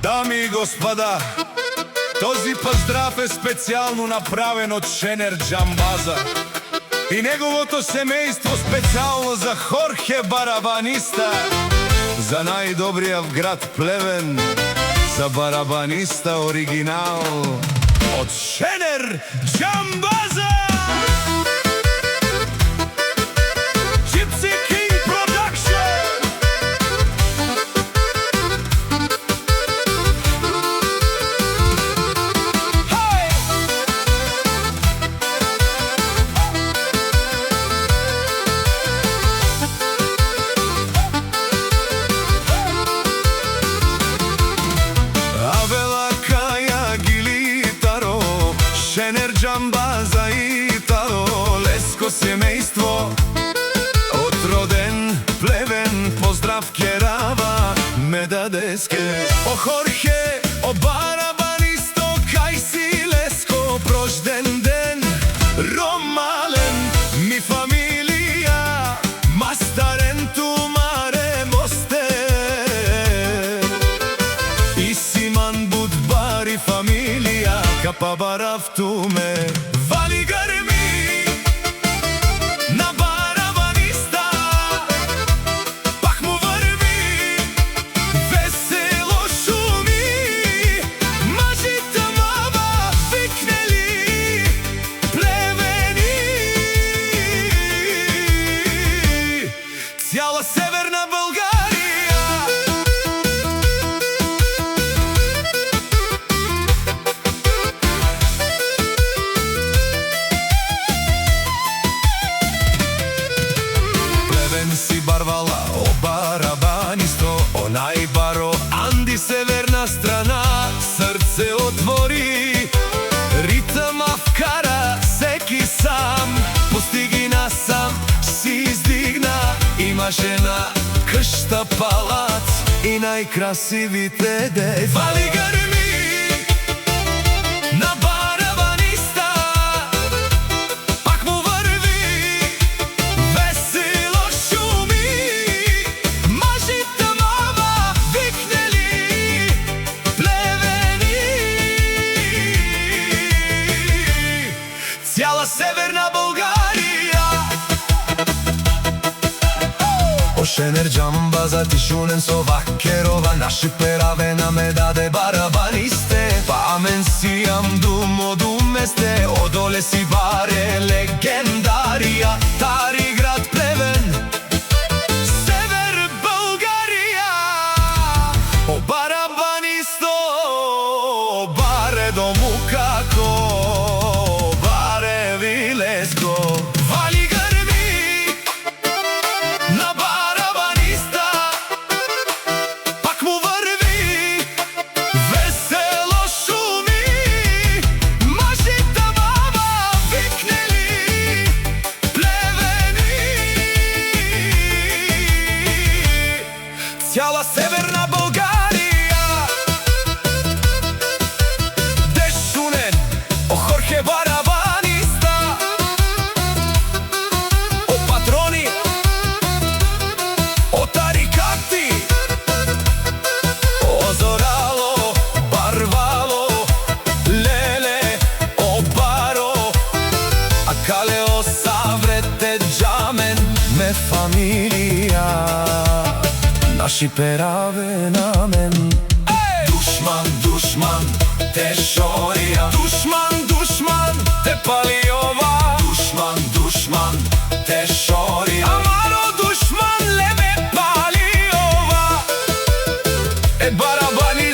Дами и господа, този поздрав е специално направен од Шенер Джамбаза и неговото семејство специално за Хорхе барабаниста, за најдобриот град Плевен, за барабаниста оригинал од Шенер Джамбаза. Шенер Джамбаза и Итало, леско семејство од роден Плевен, поздрав керава ме дадеске. О Хорхе, о барабанисто, кај си леско прожден ден, ромален ми фамилија, мастарен ту маре мосте, и симан будбари фамилија, капа барав ту ме вали грми на барабаниста, пак му врви весело шуми, мажите мама викнели Плевени, цяла северна Българија. Си барвала о барабанисто, о најбаро Анди северна страна, срце отвори, ритма вкара секи сам, постиги насам, си издигна, имаше на къща палац и најкрасивите деца. Вали грми на барабаниста, пак му врви весело шуми, мажите мама викнели Плевени, цяла северна Българија. О Шенер Джамбаза ти шунен со вакерова, наши перавена ме даде барабанисте, па амен си ам думо думесте, одоле си баре легендарија, тари град Плевен, север Българија. О барабанисто, баре дому како, баре вилеско, вали грми на барабаниста, пак му врви весело шуми, мажите мама викнели Плевени, цяла северна Българија. Дешунен о Хорхе барабаниста, о патрони, о тарикати, о зорало, барвало, леле, о баро, а кале о саврете джамен ме фамилија, наши пераве на мен. Душман, душман, те шорија, душман, душман, те пали ова, душман, душман, те шорија, амаро душман ле ме пали ова, е барабани